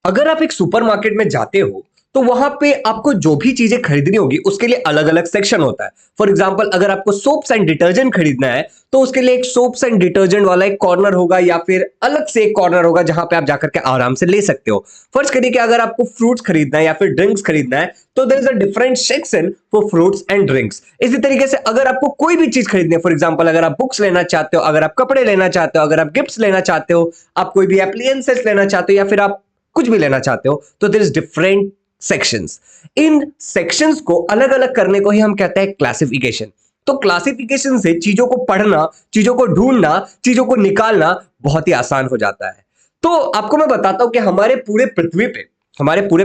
अगर आप एक सुपरमार्केट में जाते हो तो वहां पे आपको जो भी चीजें खरीदनी होगी उसके लिए अलग अलग सेक्शन होता है। फॉर एग्जाम्पल अगर आपको सोप्स एंड डिटर्जेंट खरीदना है तो उसके लिए एक सोप्स एंड डिटर्जेंट वाला एक कॉर्नर होगा या फिर अलग से एक कॉर्नर होगा जहां पे आप जाकर के आराम से ले सकते हो। फर्ज करिए कि अगर आपको फ्रूट्स खरीदना है या फिर ड्रिंक्स खरीदना है तो there is a different section for fruits and drinks. इसी तरीके से अगर आपको कोई भी चीज खरीदनी है, फॉर एग्जाम्पल अगर आप बुक्स लेना चाहते हो, अगर आप कपड़े लेना चाहते हो, अगर आप गिफ्ट्स लेना चाहते हो, आप कोई भी एप्लियंसेस लेना चाहते हो या फिर आप कुछ भी लेना चाहते हो, तो देयर इज डिफरेंट सेक्शंस। इन सेक्शंस को अलग अलग करने को ही हम कहते हैं क्लासिफिकेशन। तो क्लासिफिकेशन से चीजों को पढ़ना, चीजों को ढूंढना, चीजों को निकालना बहुत ही आसान हो जाता है। तो आपको मैं बताता हूं कि हमारे पूरे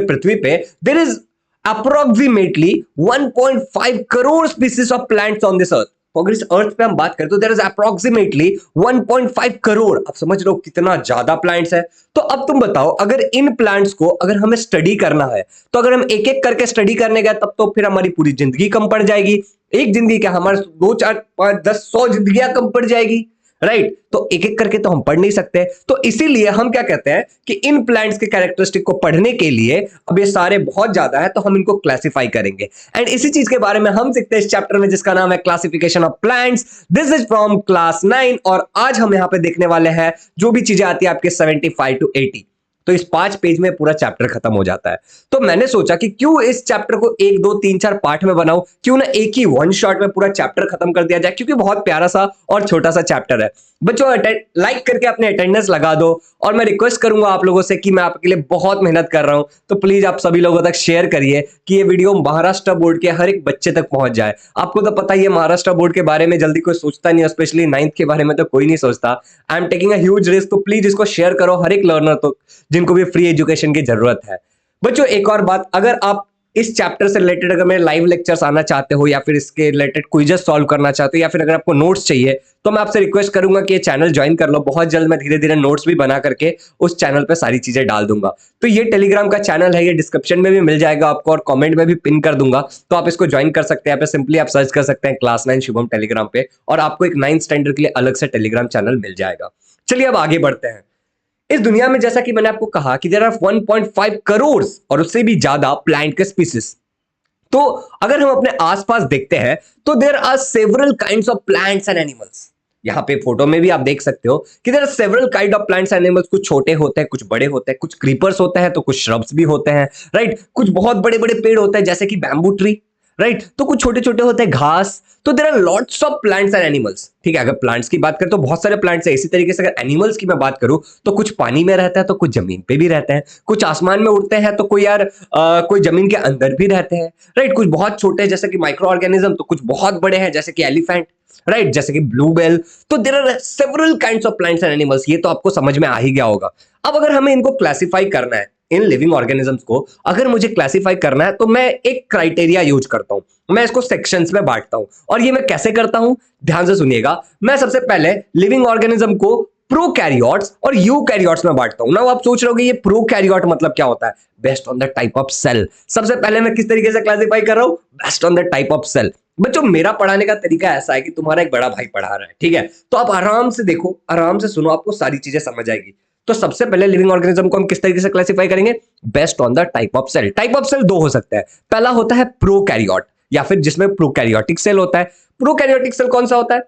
पृथ्वी पे there is approximately 1.5 crore species of plants on this earth. अगर इस अर्थ पे हम बात करें तो देयर इज अप्रोक्सीमेटली 1.5 करोड़। आप समझ लो कितना ज्यादा प्लांट्स है। तो अब तुम बताओ, अगर इन प्लांट्स को अगर हमें स्टडी करना है तो अगर हम एक एक करके स्टडी करने गए तब तो फिर हमारी पूरी जिंदगी कम पड़ जाएगी। एक जिंदगी क्या, हमारे 2 4 5 10 100 जिंदगियां कम पड़ जाएगी। राइट, तो एक एक करके तो हम पढ़ नहीं सकते। तो इसीलिए हम क्या कहते हैं कि इन प्लांट्स के कैरेक्टरिस्टिक को पढ़ने के लिए अब ये सारे बहुत ज्यादा है तो हम इनको क्लासिफाई करेंगे। एंड इसी चीज के बारे में हम सीखते हैं इस चैप्टर में जिसका नाम है classification of plants. This is from class 9 और आज हम यहां पे देखने वाले हैं जो भी चीजें आती है आपके 75 to 80। तो इस 5 पेज में पूरा चैप्टर खत्म हो जाता है। तो मैंने सोचा कि क्यों इस चैप्टर को 1 2 3 4 पार्ट में बनाऊं, क्यों ना एक ही वन शॉट में पूरा चैप्टर खत्म कर दिया जाए, क्योंकि बहुत प्यारा सा और छोटा सा चैप्टर है। बच्चों लाइक करके अपने अटेंडेंस लगा दो और मैं रिक्वेस्ट करूंगा आप लोगों से कि मैं आपके लिए बहुत मेहनत कर रहा हूं, तो प्लीज आप सभी लोगों तक शेयर करिए कि ये वीडियो महाराष्ट्र बोर्ड के हर एक बच्चे तक पहुंच जाए। आपको तो पता ही है महाराष्ट्र बोर्ड के बारे में जल्दी कोई सोचता नहीं है, स्पेशली 9th के बारे में तो कोई नहीं सोचता। I am taking a huge risk, तो प्लीज इसको शेयर करो हर एक लर्नर तो जिनको भी फ्री एजुकेशन की जरूरत है। बच्चों एक और बात, अगर आप इस चैप्टर से रिलेटेड अगर मेरे लाइव लेक्चर्स आना चाहते हो या फिर इसके रिलेटेड क्विजेस सॉल्व करना चाहते हो या फिर अगर आपको नोट्स चाहिए तो मैं आपसे रिक्वेस्ट करूंगा कि ये चैनल ज्वाइन कर लो। बहुत जल्द मैं धीरे धीरे नोट्स भी बना करके उस चैनल पे सारी चीजें डाल दूंगा। तो ये टेलीग्राम का चैनल है, ये डिस्क्रिप्शन में भी मिल जाएगा आपको और कमेंट में भी पिन कर दूंगा, तो आप इसको ज्वाइन कर सकते हैं। सिंपली आप सर्च कर सकते हैं क्लास 9 शुभम टेलीग्राम पे और आपको एक 9th स्टैंडर्ड के लिए अलग से टेलीग्राम चैनल मिल जाएगा। चलिए अब आगे बढ़ते हैं। इस दुनिया में जैसा कि मैंने आपको कहा कि देयर आर 1.5 करोड़ और उससे भी ज्यादा प्लांट के स्पीसीज। तो अगर हम अपने आसपास देखते हैं तो there are several kinds of plants and animals. यहां पे फोटो में भी आप देख सकते हो कि there are several kind of plants and animals. कुछ छोटे होते हैं, कुछ बड़े होते हैं, कुछ क्रीपर्स होते हैं तो कुछ श्रब्स भी होते हैं। राइट, कुछ बहुत बड़े बड़े पेड़ होते हैं जैसे कि बैम्बू ट्री। राइट, तो कुछ छोटे छोटे होते हैं घास। तो there are lots of plants and animals. ठीक है, अगर प्लांट्स की बात करें तो बहुत सारे प्लांट्स है। इसी तरीके से अगर एनिमल्स की मैं बात करूं तो कुछ पानी में रहता है तो कुछ जमीन पे भी रहते हैं, कुछ आसमान में उड़ते हैं तो कोई कोई जमीन के अंदर भी रहते हैं। राइट, कुछ बहुत छोटे हैं जैसे कि माइक्रो ऑर्गेनिज्म, तो कुछ बहुत बड़े हैं जैसे कि एलिफेंट। राइट, जैसे कि ब्लू बेल। तो there are several kinds of plants and animals. ये तो आपको समझ में आ ही गया होगा। अब अगर हमें इनको क्लासिफाई करना है, इन लिविंग ऑर्गेनिजम्स को अगर मुझे क्लासिफाई करना है तो मैं एक क्राइटेरिया यूज करता हूं। मैं इसको सेक्शंस में बांटता हूं और ये मैं कैसे करता हूं, ध्यान से सुनिएगा। मैं सबसे पहले लिविंग ऑर्गेनिज्म को प्रोकैरियोट्स और यूकैरियोट्स में बांटता हूं ना। आप सोच रहे हो ये प्रोकैरियोट मतलब क्या होता है? Based on the type of cell. सबसे पहले मैं किस तरीके से क्लासिफाई कर रहा हूं? Based on the type of cell. बच्चों मेरा पढ़ाने का तरीका ऐसा है कि तुम्हारा एक बड़ा भाई पढ़ा रहा है, ठीक है? तो आप आराम से देखो, आराम से सुनो, आपको सारी चीजें समझ आएगी। तो सबसे पहले लिविंग ऑर्गेनिज्म को हम किस तरीके से क्लासिफाई करेंगे? Based on the type of cell. Type of cell दो हो सकते हैं। पहला होता है प्रोकैरियोट या फिर जिसमें प्रोकैरियोटिक सेल होता है। प्रोकैरियोटिक सेल कौन सा होता है?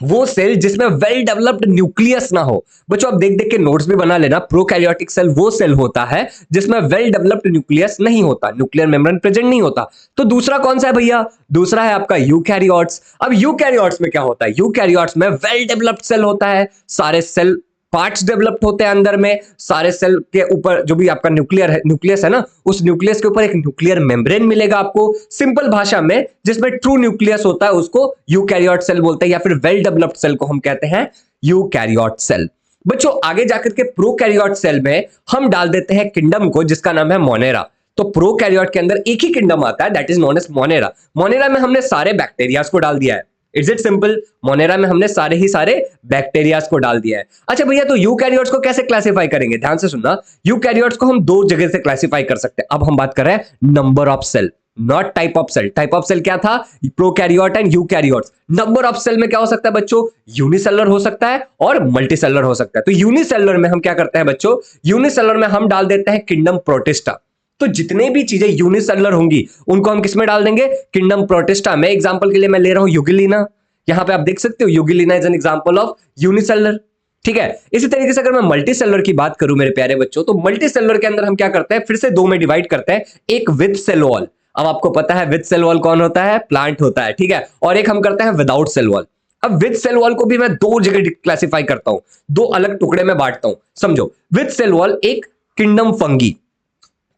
वो सेल जिसमें वेल डेवलप्ड न्यूक्लियस ना हो। बच्चों आप देख देख के नोट्स भी बना लेना। प्रोकैरियोटिक सेल वो सेल होता है जिसमें वेल डेवलप्ड न्यूक्लियस नहीं होता, न्यूक्लियर मेम्ब्रेन प्रेजेंट नहीं होता। तो दूसरा कौन सा है भैया? दूसरा है आपका यूकैरियोट्स। अब यूकैरियोट्स में क्या होता है? यूकैरियोट्स में वेल डेवलप्ड सेल होता है, सारे सेल पार्ट्स डेवलप्ड होते हैं अंदर में, सारे सेल के ऊपर जो भी आपका न्यूक्लियस है ना, उस न्यूक्लियस के ऊपर एक न्यूक्लियर मेम्ब्रेन मिलेगा आपको। सिंपल भाषा में जिसमें ट्रू न्यूक्लियस होता है उसको यूकैरियोट सेल बोलते हैं या फिर वेल डेवलप्ड सेल को हम कहते हैं यूकैरियोट सेल। बच्चों आगे जाकर के प्रोकैरियोट सेल में हम डाल देते हैं किंगडम को जिसका नाम है मोनेरा। तो प्रोकैरियोट के अंदर एक ही किंगडम आता है, that is known as monera. Monera में हमने सारे बैक्टीरियाज को डाल दिया है। It's it simple. मोनेरा में हमने सारे ही सारे बैक्टीरियाज को डाल दिया है। अच्छा भैया, तो यूकैरियोट्स को कैसे क्लासिफाई करेंगे? ध्यान से सुनना। यूकैरियोट्स को हम दो जगह से क्लासिफाई कर सकते हैं। अब हम बात कर रहे हैं number of cell. Not type of cell. Type of cell क्या था? Prokaryote and eukaryotes. Number of cell में क्या हो सकता है बच्चों? यूनिसेलुलर हो सकता है और मल्टीसेलुलर हो सकता है। तो यूनिसेलुलर में हम क्या करते हैं बच्चों? यूनिसेलुलर में हम डाल देते हैं किंगडम प्रोटिस्टा। तो जितने भी चीजें यूनिसेलुलर होंगी उनको हम किसमें डाल देंगे? किंगडम प्रोटिस्टा में। एग्जांपल के लिए मैं ले रहा हूं यूगिलिना, यहां पे आप देख सकते हो euglena is an example of unicellular. ठीक है, इसी तरीके से अगर मैं मल्टी सेलुलर की बात करूं मेरे प्यारे बच्चों, तो मल्टी सेलुलर के अंदर हम क्या करते हैं? फिर से दो में डिवाइड करते हैं, एक विद सेल वॉल। अब आपको पता है विद सेल वॉल कौन होता है? प्लांट होता है, ठीक है। और एक हम करते हैं विदाउट सेल वॉल। अब विद सेल वॉल को भी मैं दो जगह क्लासिफाई करता हूं, दो अलग टुकड़े में बांटता हूं। समझो, विद सेल वॉल एक किंगडम फंगी।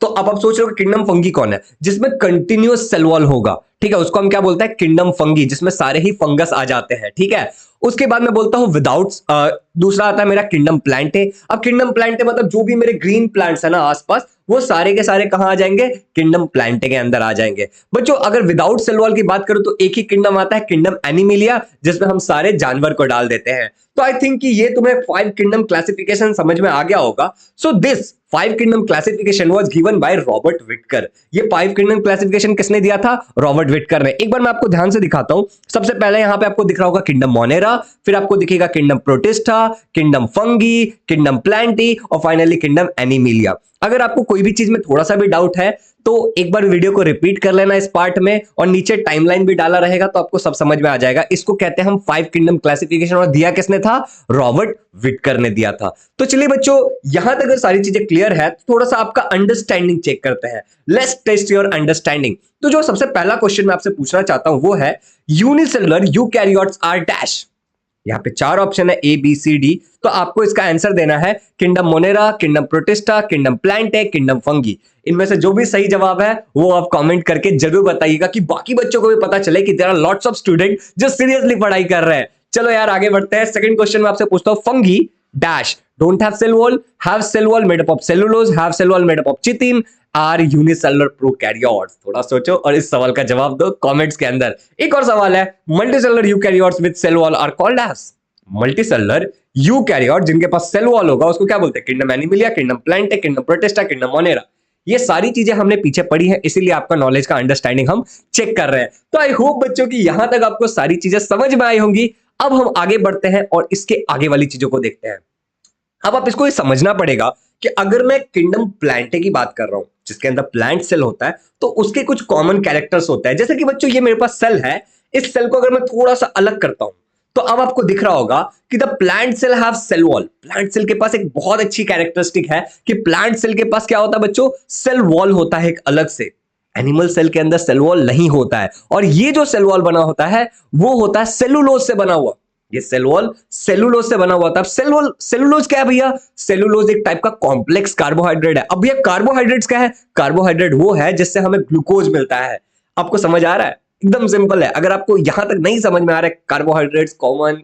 तो अब आप सोच रहे हो किंगडम फंगी कौन है? जिसमें कंटिन्यूअस सेल वॉल होगा, ठीक है, उसको हम क्या बोलते हैं? किंगडम फंगी, जिसमें सारे ही फंगस आ जाते हैं, ठीक है। उसके बाद मैं बोलता हूं विदाउट, दूसरा आता है मेरा किंगडम प्लांटे। अब किंगडम प्लांटे मतलब जो भी मेरे ग्रीन प्लांट्स है ना आसपास, वो सारे के सारे कहां आ जाएंगे? किंगडम प्लांटे के अंदर आ जाएंगे। बच्चों अगर विदाउट सेल वॉल की बात करूं तो एक ही किंगडम आता है, किंगडम एनिमिलिया, जिसमें हम सारे जानवर को डाल देते हैं। तो आई थिंक कि ये तुम्हें 5 किंगडम क्लासिफिकेशन समझ में आ गया होगा। So this 5 kingdom classification was given by Robert Whittaker. ये 5 किंगडम क्लासिफिकेशन किसने दिया था? रॉबर्ट विटकर ने। एक बार मैं आपको ध्यान से दिखाता हूं। सबसे पहले यहां पे आपको दिख रहा होगा किंगडम मोनेरा, फिर आपको दिखेगा kingdom protista, kingdom fungi, kingdom Plantae और फाइनली किंगडम एनिमिलिया। अगर आपको कोई भी चीज में थोड़ा सा भी डाउट है तो एक बार वीडियो को रिपीट कर लेना इस पार्ट में, और नीचे टाइमलाइन भी डाला रहेगा तो आपको सब समझ में आ जाएगा। इसको कहते हैं हम 5 किंगडम क्लासिफिकेशन, और दिया किसने था? रॉबर्ट विटकर ने दिया था। तो चलिए बच्चों, यहां तक अगर सारी चीजें क्लियर है तो थोड़ा सा आपका अंडरस्टैंडिंग चेक करते हैं। Let's test your understanding. तो जो सबसे पहला क्वेश्चन मैं आपसे पूछना चाहता हूं वो है, यूनिसेलुलर यूकैरियोट्स आर डैश। यहाँ पे 4 ऑप्शन है ए बी सी डी, तो आपको इसका आंसर देना है kingdom Monera, kingdom protista, kingdom Plantae, kingdom fungi. इनमें से जो भी सही जवाब है वो आप कमेंट करके जरूर बताइएगा, कि बाकी बच्चों को भी पता चले कि there are lots of student जो सीरियसली पढ़ाई कर रहे हैं। चलो यार आगे बढ़ते हैं। सेकंड क्वेश्चन में आपसे पूछता हूं, fungi dash don't have cell wall, have cell wall made up of cellulose, have cell wall made up of chitin, are unicellular prokaryotes. थोड़ा सोचो और इस सवाल का जवाब दो कमेंट्स के अंदर। एक और सवाल है, multicellular eukaryotes with cell wall are called as. Multicellular eukaryote जिनके पास सेल वॉल होगा उसको क्या बोलते हैं? Kingdom animalia, kingdom Plantae, kingdom protista, kingdom monera. ये सारी चीजें हमने पीछे पढ़ी है, इसीलिए आपका नॉलेज का अंडरस्टैंडिंग हम चेक कर रहे हैं। तो आई होप बच्चों की यहां तक आपको सारी चीजें समझ में आई होंगी। अब हम आगे बढ़ते हैं और इसके आगे वाली चीजों को देखते हैं। अब आप इसको ये समझना पड़ेगा कि अगर मैं किंगडम प्लांटे की बात कर रहा हूं जिसके अंदर प्लांट सेल होता है, तो उसके कुछ कॉमन कैरेक्टर्स होते हैं। जैसे कि बच्चों ये मेरे पास सेल है, इस सेल को अगर मैं थोड़ा सा अलग करता हूं तो अब आपको दिख रहा होगा कि the plant cell have cell wall. Plant cell के पास एक बहुत अच्छी कैरेक्टरिस्टिक है कि प्लांट सेल के पास क्या होता है बच्चों? सेल वॉल होता है एक अलग से। एनिमल सेल के अंदर सेल वॉल नहीं होता है, और ये जो सेल वॉल बना होता है वो होता है सेलुलोज से बना हुआ। ये सेल वॉल सेलुलोज से बना हुआ था। अब सेल वॉल, सेलुलोज क्या है भैया? सेलुलोज एक टाइप का कॉम्प्लेक्स कार्बोहाइड्रेट है। अब ये कार्बोहाइड्रेट्स क्या है? कार्बोहाइड्रेट वो है जिससे हमें ग्लूकोज मिलता है। आपको समझ आ रहा है? एकदम सिंपल है। अगर आपको यहां तक नहीं समझ में आ रहा है कार्बोहाइड्रेट्स कॉमन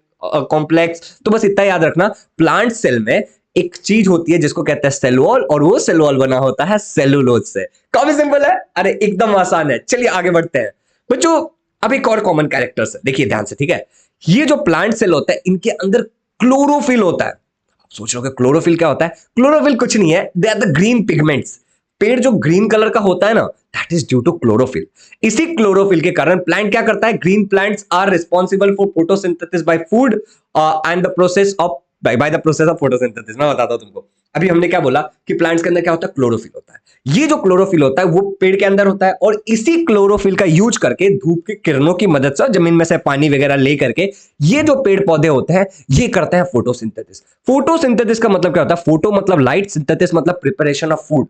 कॉम्प्लेक्स, तो बस इतना याद रखना, प्लांट सेल में एक चीज होती है जिसको कहते हैं सेल वॉल, और वो सेल वॉल बना होता है सेलुलोज से। काफी सिंपल है, अरे एकदम आसान है। चलिए आगे बढ़ते हैं बच्चों। अब एक और कॉमन कैरेक्टर्स है, देखिए ध्यान से, ठीक है। ये जो प्लांट सेल होता है इनके अंदर क्लोरोफिल होता है। आप सोच रहे हो कि क्लोरोफिल क्या होता है? क्लोरोफिल कुछ नहीं है, they are the green pigments. पेड़ जो ग्रीन कलर का होता है ना, that is due to chlorophyll. इसी क्लोरोफिल के कारण प्लांट क्या करता है? Green plants are responsible for photosynthesis by food and the process of by the process of photosynthesis. मैं बताता हूं तुमको। अभी हमने क्या बोला कि प्लांट्स के अंदर क्या होता है? क्लोरोफिल होता है। ये जो क्लोरोफिल होता है वो पेड़ के अंदर होता है, और इसी क्लोरोफिल का यूज करके धूप की किरणों की मदद से जमीन में से पानी वगैरह ले करके ये जो पेड़ पौधे होते हैं ये करते हैं फोटोसिंथेसिस। फोटोसिंथेसिस का मतलब क्या होता है? फोटो मतलब लाइट, सिंथेसिस मतलब प्रिपरेशन ऑफ फूड।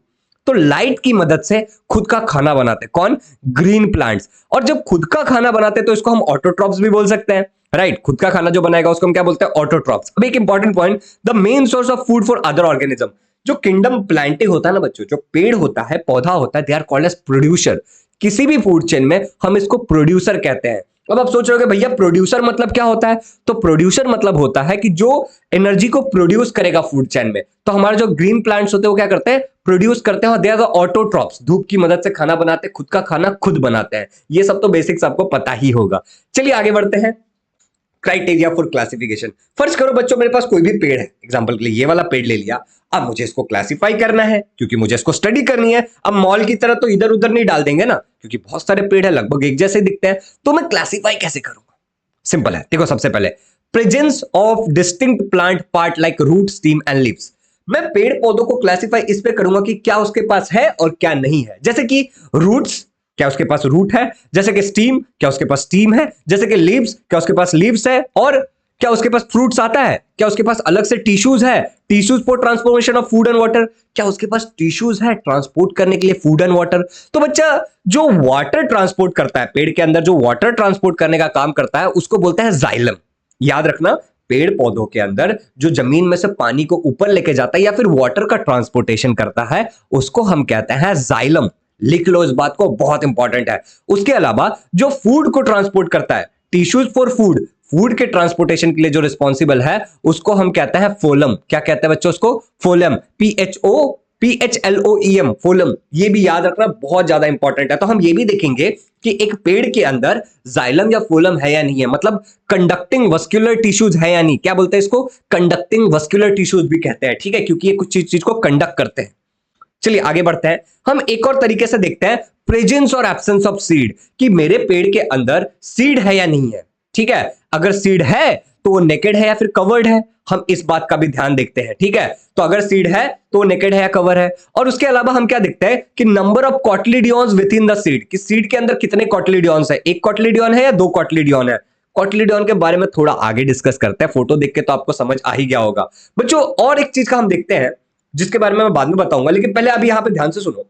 तो लाइट की मदद से खुद का खाना बनाते कौन? Green plants. और जब खुद का खाना बनाते तो इसको हम ऑटोट्रॉप्स भी बोल सकते हैं, राइट। खुद का खाना जो बनाएगा उसको हम क्या बोलते हैं? ऑटोट्रॉप्स। अब एक important point, the main source of food for other organism. जो किंगडम प्लांटे होता है ना बच्चों, जो पेड़ होता है, पौधा होता है, they are called as producer. किसी भी फूड चेन में हम इसको प्रोड्यूसर कहते हैं। अब आप सोच रहे हो कि भैया प्रोड्यूसर मतलब क्या होता है? तो प्रोड्यूसर मतलब होता है कि जो एनर्जी को प्रोड्यूस करेगा फूड चेन में। तो हमारे जो ग्रीन प्लांट्स होते हैं वो क्या करते हैं? प्रोड्यूस करते हैं, और दे आर द ऑटोट्रॉप्स। धूप की मदद से खाना बनाते हैं, खुद का खाना खुद बनाते हैं। ये सब तो बेसिक्स आपको पता ही होगा। चलिए आगे बढ़ते हैं। Criteria for classification. फर्ज करो बच्चों मेरे पास कोई भी पेड़ है, एग्जांपल के लिए ये वाला पेड़ ले लिया। अब मुझे इसको क्लासिफाई करना है क्योंकि मुझे इसको स्टडी करनी है। अब मॉल की तरह तो इधर उधर नहीं डाल देंगे ना, क्योंकि बहुत सारे पेड़ है लगभग एक जैसे दिखते हैं, तो मैं क्लासिफाई कैसे करूंगा? सिंपल है, देखो सबसे पहले presence of distinct plant part like root, stem and leaves. मैं पेड़ पौधों को क्लासिफाई इस पे करूंगा कि क्या उसके पास है और क्या नहीं है। जैसे कि रूट्स, क्या उसके पास रूट है? जैसे कि स्टीम, क्या उसके पास स्टीम है? जैसे कि लीव्स, क्या उसके पास लीव्स है? और क्या उसके पास फ्रूट्स आता है? क्या उसके पास अलग से टिश्यूज है, tissues for transformation of food and water? क्या उसके पास टिश्यूज है ट्रांसपोर्ट करने के लिए फूड एंड वाटर? तो बच्चा जो वाटर ट्रांसपोर्ट करता है, पेड़ के अंदर जो वाटर ट्रांसपोर्ट करने का काम करता है उसको बोलते हैं जाइलम। याद रखना, पेड़ पौधों के अंदर जो जमीन में से पानी को ऊपर लेके जाता है या फिर वाटर का ट्रांसपोर्टेशन करता है उसको हम कहते हैं जाइलम। लिख लो इस बात को, बहुत इंपॉर्टेंट है। उसके अलावा जो फूड को ट्रांसपोर्ट करता है, टिश्यूज फॉर फूड, फूड के ट्रांसपोर्टेशन के लिए जो रिस्पॉन्सिबल है उसको हम कहते हैं फोलम। क्या कहते हैं बच्चों उसको? फोलम, PHLOEM, फोलम। ये भी याद रखना, बहुत ज्यादा इंपॉर्टेंट है। तो हम ये भी देखेंगे कि एक पेड़ के अंदर जाइलम या फोलम है या नहीं है, मतलब कंडक्टिंग वस्कुलर टिश्यूज है या नहीं। क्या बोलते हैं इसको? कंडक्टिंग वस्कुलर टिश्यूज भी कहते हैं, ठीक है, क्योंकि ये कुछ चीज को कंडक्ट करते हैं। चलिए आगे बढ़ते हैं, हम एक और तरीके से देखते हैं प्रेजेंस और एब्सेंस ऑफ सीड, कि मेरे पेड़ के अंदर सीड है या नहीं है। ठीक है, अगर सीड है तो वो नेकेड है या फिर कवर्ड है, हम इस बात का भी ध्यान देखते हैं। ठीक है, तो अगर सीड है तो नेकेड है या कवर है। और उसके अलावा हम क्या देखते हैं कि number of cotyledons within the seed, कि सीड के अंदर कितने कॉटिलिडियंस है, एक कॉटिलिडियन है या दो कॉटिलिडियन है। कॉटिलिडियन के बारे में थोड़ा आगे डिस्कस करते हैं, फोटो देख के तो आपको समझ आ ही गया होगा बच्चों। और एक चीज का हम देखते हैं जिसके बारे में मैं बाद में बताऊंगा, लेकिन पहले अभी यहां पे ध्यान से सुनो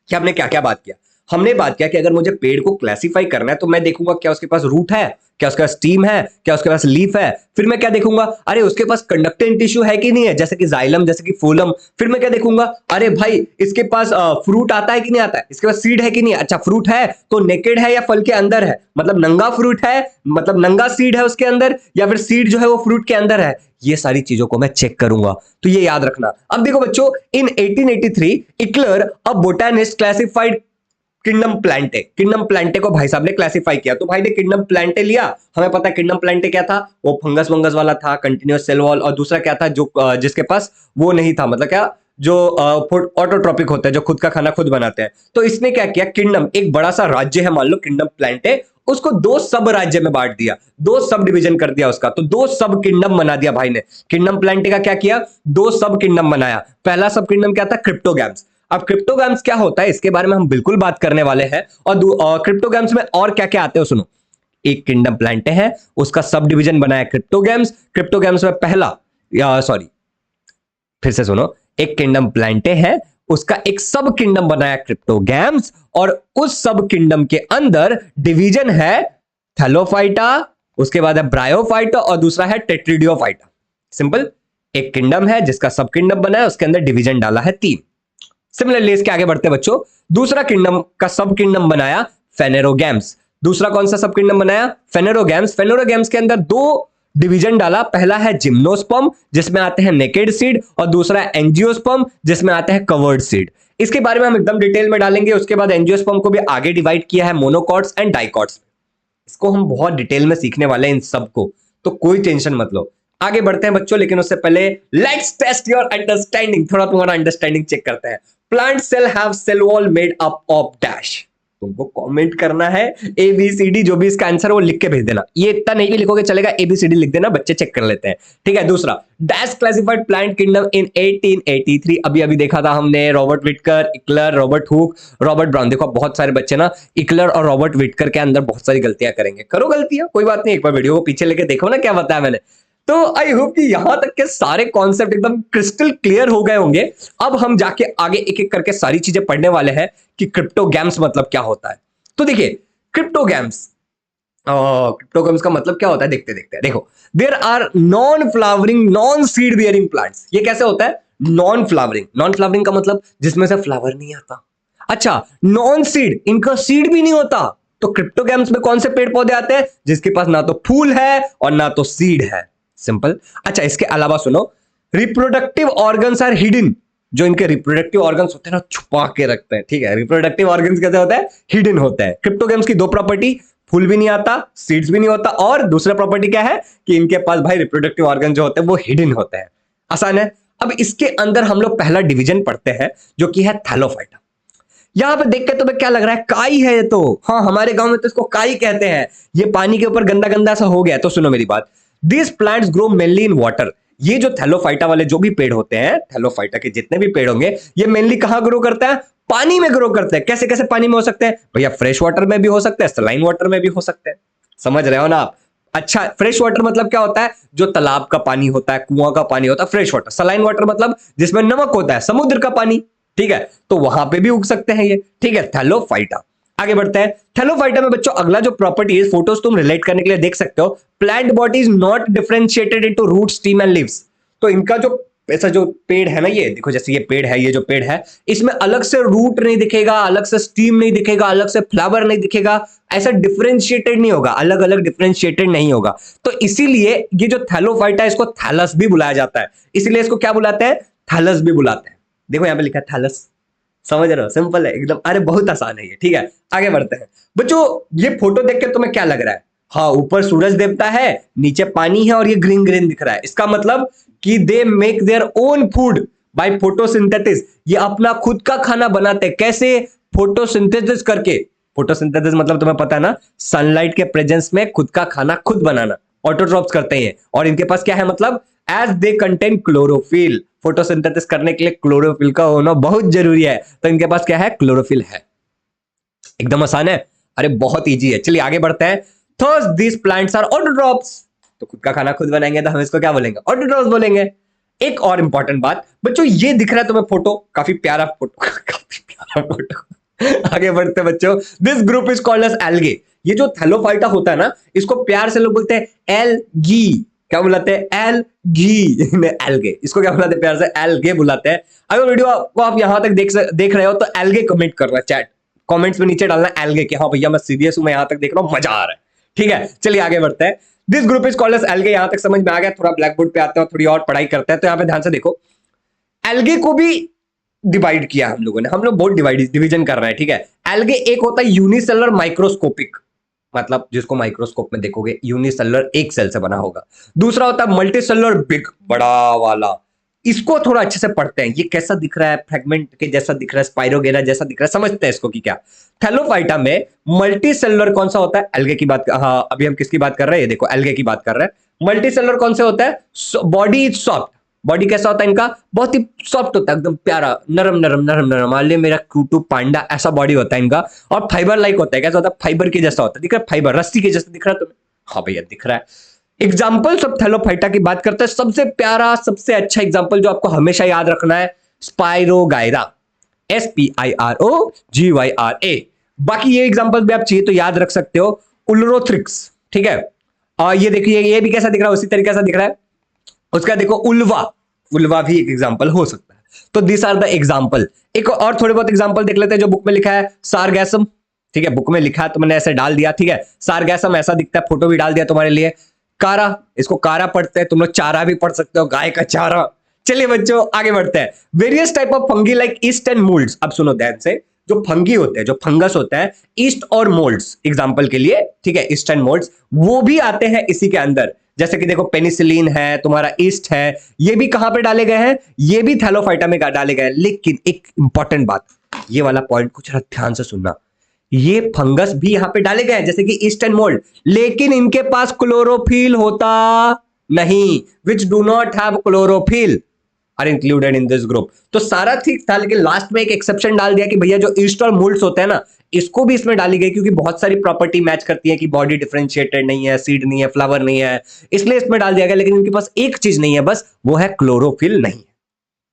कि हमने क्या क्या बात किया। हमने बात किया कि अगर मुझे पेड़ को क्लासिफाई करना है तो मैं देखूंगा क्या उसके पास रूट है, क्या उसके पास स्टीम है, क्या उसके पास लीफ है। फिर मैं क्या देखूंगा, अरे उसके पास कंडक्टिंग टिश्यू है कि नहीं है, जैसे कि जाइलम, जैसे कि फोलम। फिर मैं क्या देखूंगा, अरे भाई इसके पास फ्रूट आता है कि नहीं आता है, इसके पास सीड है कि नहीं। अच्छा फ्रूट है तो नेकेड है या फल के अंदर है, मतलब नंगा फ्रूट है, मतलब नंगा सीड है उसके अंदर, या फिर सीड जो है वो फ्रूट के अंदर है। ये सारी चीजों को मैं चेक करूंगा, तो ये याद रखना। अब देखो बच्चों, in 1883 Eichler a botanist classified kingdom Plantae. Kingdom Plantae को भाई साहब ने क्लासिफाई किया। तो भाई ने किंगडम प्लांटे लिया, हमें पता है किंगडम प्लांटे क्या था, वो फंगस वंगस वाला था, कंटिन्यूअस सेल वॉल। और दूसरा क्या था जो जिसके पास वो नहीं था, मतलब क्या, जो ऑटोट्रोपिक होता है, जो खुद का खाना खुद बनाते हैं। तो इसने क्या किया, किंगडम एक बड़ा सा राज्य है मान लो किंगडम प्लांटे, उसको दो सब राज्य में बांट दिया, दो सब डिवीजन कर दिया उसका। तो दो सब किंगडम बना दिया भाई ने। किंगडम प्लांटे का क्या किया, दो सब किंगडम बनाया। पहला सब किंगडम क्या था, क्रिप्टोगैम्स। अब क्रिप्टोगैम्स क्या होता है इसके बारे में हम बिल्कुल बात करने वाले हैं। और क्रिप्टोगैम्स में और क्या क्या आते हैं सुनो। एक किंगडम प्लांटे है, उसका सब डिवीजन बनाया क्रिप्टोगैम्स। क्रिप्टोगैम्स में पहला, सॉरी फिर से सुनो, एक किंगडम प्लांटे है, उसका एक सब किंगडम बनाया क्रिप्टोगैम्स, और उस सब किंगडम के अंदर डिवीजन है थैलोफाइटा, उसके बाद है ब्रायोफाइटा, और दूसरा है टेट्रिडियोफाइटा। सिंपल, एक किंगडम है जिसका सब किंगडम बना है, उसके अंदर डिवीजन डाला है 3। सिमिलरली इसके आगे बढ़ते बच्चों, दूसरा किंगडम का सब किंगडम बनाया फेनेरोगैम्स। दूसरा कौन सा सब किंगडम बनाया, फेनेरोगैम्स। फेनेरोगैम्स के अंदर दो डिवीजन डाला, पहला है जिम्नोस्पर्म जिसमें आते हैं नेकेड सीड, और दूसरा है एंजियोस्पर्म जिसमें आते हैं कवर्ड सीड। इसके बारे में हम एकदम डिटेल में डालेंगे। उसके बाद एंजियोस्पर्म को भी आगे डिवाइड किया है मोनोकॉट्स एंड डाइकॉट्स। इसको हम बहुत डिटेल में सीखने वाले हैं इन सबको, तो कोई टेंशन मत लो। आगे बढ़ते हैं बच्चों, लेकिन उससे पहले लेट्स टेस्ट योर अंडरस्टैंडिंग, थोड़ा तुम्हारा अंडरस्टैंडिंग चेक करते हैं। Plant cell have cell wall made up of dash. तुमको कमेंट करना है ABCD, जो भी इसका आंसर है वो लिख के भेज देना। ये इतना नहीं भी लिखोगे चलेगा, ABCD लिख देना, बच्चे चेक कर लेते हैं। ठीक है, दूसरा dash classified plant kingdom in 1883। अभी अभी देखा था हमने, Robert Whittaker, Eichler, Robert Hooke, Robert Brown. देखो बहुत सारे बच्चे ना इक्लर और रॉबर्ट विटकर के अंदर बहुत सारी गलतियां करेंगे। करो गलतियां, कोई बात नहीं, एक बार वीडियो को पीछे लेके देखो ना क्या बताया मैंने। तो आई होप कि यहां तक के सारे कॉन्सेप्ट एकदम क्रिस्टल क्लियर हो गए होंगे। अब हम जाके आगे एक एक करके सारी चीजें पढ़ने वाले हैं कि क्रिप्टोगैम्स मतलब क्या होता है। तो देखिए क्रिप्टोगैम्स, क्रिप्टोगैम्स का मतलब क्या होता है देखते देखते। देखो, there are non flowering non seed bearing plants. ये कैसे होता है, नॉन फ्लावरिंग। नॉन फ्लावरिंग का मतलब जिसमें से फ्लावर नहीं आता। अच्छा, नॉन सीड, इनका सीड भी नहीं होता। तो क्रिप्टोगैम्स में कौन से पेड़ पौधे आते हैं, जिसके पास ना तो फूल है और ना तो सीड है। सिंपल। अच्छा, इसके अलावा सुनो, रिप्रोडक्टिव ऑर्गन्स आर हिडन। जो इनके रिप्रोडक्टिव ऑर्गन्स होते हैं ना, छुपा के रखते हैं। ठीक है, रिप्रोडक्टिव ऑर्गन्स कैसे होते हैं, हिडन होते हैं। क्रिप्टोगैम्स की दो प्रॉपर्टी, फूल भी नहीं आता, सीड्स भी नहीं होता, और दूसरा प्रॉपर्टी क्या है कि इनके पास भाई रिप्रोडक्टिव ऑर्गन जो होते हैं वो हिडन होते हैं। आसान है। अब इसके अंदर हम लोग पहला डिवीजन पढ़ते हैं जो कि है थैलोफाइटा। यहां पे देख के तुम्हें क्या लग रहा है, काई है ये तो। हाँ, हमारे गांव में तो इसको काई कहते हैं। ये पानी के ऊपर गंदा गंदा सा हो गया। तो सुनो मेरी बात, this plants grow mainly in water. ये जो थैलोफाइटा वाले जो भी पेड़ होते हैं, थैलोफाइटा के जितने भी पेड़ होंगे, ये मेनली कहां ग्रो करता है? पानी में ग्रो करते हैं। कैसे कैसे पानी में हो सकते हैं भैया? फ्रेश वाटर में भी हो सकते हैं, सलाइन वाटर में भी हो सकते हैं। समझ रहे हो ना आप? अच्छा, फ्रेश वाटर मतलब क्या होता है? जो तालाब का पानी होता है, कुआं का पानी होता है, फ्रेश वाटर। सलाइन वाटर मतलब जिसमें नमक होता है, समुद्र का पानी। ठीक है, तो वहां पे भी उग सकते हैं ये। ठीक है, थैलोफाइटा। आगे बढ़ते हैं। थैलोफाइटा में बच्चों अगला जो प्रॉपर्टी है, फोटोज तुम रिलेट करने के लिए देख सकते हो। Plant body is not differentiated into root, stem and leaves. तो इनका जो ऐसा जो पेड़ है ना, ये देखो, जैसे ये पेड़ है, ये जो पेड़ है, इसमें अलग से रूट नहीं दिखेगा, अलग से स्टीम नहीं दिखेगा, अलग से फ्लावर नहीं दिखेगा। ऐसा डिफरेंशिएटेड नहीं होगा, अलग अलग डिफरेंशिएटेड नहीं होगा। तो इसीलिए ये जो थैलोफाइटा है, इसको थैलस भी बुलाया जाता है। इसीलिए इसको क्या बुलाते हैं? थैलस भी बुलाते हैं। देखो यहां पे लिखा है थैलस। समझ रहे हो? सिंपल है एकदम। अरे बहुत आसान है ये। ठीक है, आगे बढ़ते हैं बच्चों। ये फोटो देख के तुम्हें क्या लग रहा है? हाँ, ऊपर सूरज देवता है, नीचे पानी है और ये ग्रीन ग्रीन दिख रहा है। इसका मतलब कि they make their own food by photosynthesis. ये अपना खुद का खाना बनाते हैं। कैसे? फोटोसिंथेसिस करके। फोटोसिंथेसिस मतलब तुम्हें पता है ना, सनलाइट के प्रेजेंस में खुद का खाना खुद बनाना। ऑटोट्रॉप्स करते हैं। और इनके पास क्या है? मतलब as they contain chlorophyll. Photosynthesis करने के लिए क्लोरोफिल का होना बहुत जरूरी है। तो इनके पास क्या है? क्लोरोफिल है। एकदम आसान है। अरे बहुत इजी है। चलिए आगे बढ़ते हैं। थर्स दीज प्लांट्स आर ऑटोट्रॉप्स। तो खुद का खाना खुद बनाएंगे तो हम इसको क्या बोलेंगे? ऑटोट्रॉप्स बोलेंगे। एक और इंपॉर्टेंट बात बच्चों, ये दिख रहा है तुम्हें फोटो, काफी प्यारा फोटो काफी प्यारा फोटो। आगे बढ़ते हैं बच्चों। This group is called as algae. ये जो थैलोफाइटा होता है ना, इसको प्यार से लोग बोलते हैं एलगी। क्या बुलाते हैं? एलगी। एल्गे। इसको क्या बुलाते हैं प्यार से? एल्गे बुलाते हैं। अगर वीडियो को आप यहां तक देख रहे हो तो एल्गे कमेंट करना, चैट कमेंट्स में नीचे डालना एल्गे कि हाँ भैया मैं सीरियस हूं, मैं यहां तक देख रहा हूं, मजा आ रहा है। ठीक है, चलिए आगे बढ़ते हैं। This group is called as algae. यहां तक समझ में आ गया? थोड़ा ब्लैक बोर्ड पे आते हैं और थोड़ी और पढ़ाई करते हैं। तो यहां पे ध्यान से देखो, एल्गे को भी डिवाइड किया हम लोगों ने। हम लोग बहुत डिवीजन कर रहे हैं। ठीक है, एल्गे एक होता है यूनिसेलुलर माइक्रोस्कोपिक, मतलब जिसको माइक्रोस्कोप में देखोगे यूनिसेलुलर, एक सेल से बना होगा। दूसरा होता है मल्टीसेलुलर, बिग, बड़ा वाला। इसको थोड़ा अच्छे से पढ़ते हैं। ये कैसा दिख रहा है? फ्रेगमेंट के जैसा दिख रहा है, स्पाइरोगेरा जैसा दिख रहा है। समझते हैं इसको कि क्या? थैलोफाइटा में मल्टी सेलुलर कौन सा होता है? एल्गे की बात। हाँ, अभी हम किसकी बात कर रहे हैं? देखो एल्गे की बात कर रहे हैं। मल्टी सेलुलर कौन से होता है? Body is soft. बॉडी कैसा होता है इनका? बहुत ही सॉफ्ट होता है, एकदम प्यारा, नरम नरम नरम नरम। मान लिया मेरा क्यूटू पांडा, ऐसा बॉडी होता है इनका। और फाइबर लाइक होता है। कैसा होता है? फाइबर के जैसा होता है। दिख रहा है? फाइबर, रस्सी के जैसा दिख रहा है तुम्हें? हाँ भैया दिख रहा है। एग्जाम्पल्स ऑफ थैलोफाइटा की बात करते हैं। सबसे प्यारा, सबसे अच्छा एग्जाम्पल जो आपको हमेशा याद रखना है, स्पाइरोगायरा। SPIROGYRA। बाकी ये एग्जाम्पल भी आप चाहिए तो याद रख सकते हो। उलरोथ्रिक्स। ठीक है, और ये देखिए, ये भी कैसा दिख रहा है? उसी तरीके से दिख रहा है। उसका देखो उल्वा। उल्वा भी एक एग्जाम्पल हो सकता है। तो दिस आर द एग्जाम्पल। एक और थोड़े बहुत एग्जाम्पल देख लेते हैं जो बुक में लिखा है। सारगैसम। ठीक है, बुक में लिखा है तो मैंने ऐसे डाल दिया। ठीक है, सारगैसम ऐसा दिखता है, फोटो भी डाल दिया तुम्हारे लिए। कारा, इसको कारा पढ़ते हैं तुम लोग, चारा भी पढ़ सकते हो, गाय का चारा। चलिए बच्चों आगे बढ़ते हैं। Various type of fungi like east and moulds. अब सुनो ध्यान से, जो फंगी होते हैं, जो फंगस होते हैं, ईस्ट और मोल्ड्स एग्जाम्पल के लिए। ठीक है, ईस्ट एंड मोल्ड्स वो भी आते हैं इसी के अंदर। जैसे कि देखो पेनिसिलिन है, तुम्हारा ईस्ट है, ये भी कहां पे डाले गए हैं? ये भी थैलोफाइटा में डाले गए हैं। लेकिन एक इंपॉर्टेंट बात, ये वाला पॉइंट कुछ ध्यान से सुनना, ये फंगस भी यहां पे डाले गए हैं जैसे कि ईस्ट एंड मोल्ड, लेकिन इनके पास क्लोरोफिल होता नहीं। Which do not have chlorophyll are included in this group. तो सारा ठीक था, लेकिन लास्ट में एक एक्सेप्शन डाल दिया कि भैया जो ईस्ट और मोल्ड्स होते हैं ना, इसको भी इसमें डाली गई क्योंकि बहुत सारी प्रॉपर्टी मैच करती है कि बॉडी डिफरेंशिएटेड नहीं है, सीड नहीं है, फ्लावर नहीं है, इसलिए इसमें डाल दिया गया। लेकिन इनके पास एक चीज नहीं है बस, वो है क्लोरोफिल नहीं है।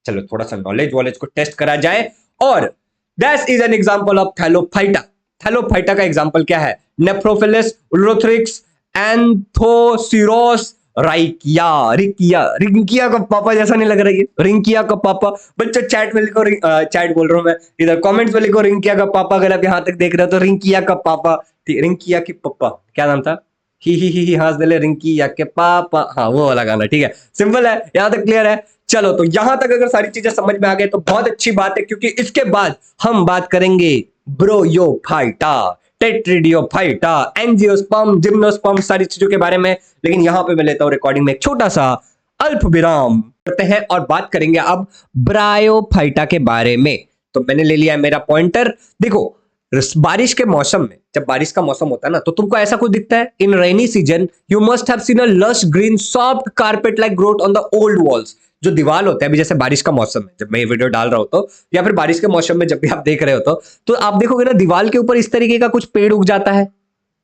चलो थोड़ा सा नॉलेज को टेस्ट करा जाए। और that is an example of Thallophyta. Thallophyta का एग्जांपल क्या है? नेफ्रोफिलिस, उलरोथ्रिक्स, एंथोसिरोस, राइकिया। रिंकिया का पापा जैसा नहीं लग रहा है? रिंकिया का पापा। बच्चों चैट में लिखो, चैट बोल रहा हूं मैं, इधर कमेंट्स में लिखो रिंकिया का पापा। अगर आप यहां तक देख रहे हो तो रिंकिया का पापा, रिंकिया की पापा क्या नाम था? ही हंस दे रिंकिया के पापा। हाँ वो वाला गाना। ठीक है, सिंपल है, यहां तक क्लियर है। चलो तो यहां तक अगर सारी चीजें समझ में आ गए तो बहुत अच्छी बात है, क्योंकि इसके बाद हम बात करेंगे ब्रोयोफाइटा। टेट्रिडियोफाइटा, एंजियोस्पर्म, जिम्नोस्पर्म, सारी चीजों के बारे में। लेकिन यहां पे मैं लेता हूं रिकॉर्डिंग में एक छोटा सा अल्प विराम करते हैं और बात करेंगे अब ब्रायोफाइटा के बारे में। तो मैंने ले लिया मेरा पॉइंटर। देखो बारिश के मौसम में, जब बारिश का मौसम होता है ना, तो तुमको ऐसा कुछ दिखता है। In rainy season you must have seen a lush green soft carpet like growth on the old walls. जो दीवार होते हैं, अभी जैसे बारिश का मौसम है, जब मैं ये वीडियो डाल रहा हूं तो, या फिर बारिश के मौसम में जब भी आप देख रहे हो तो आप देखोगे ना, दीवार के ऊपर इस तरीके का कुछ पेड़ उग जाता है।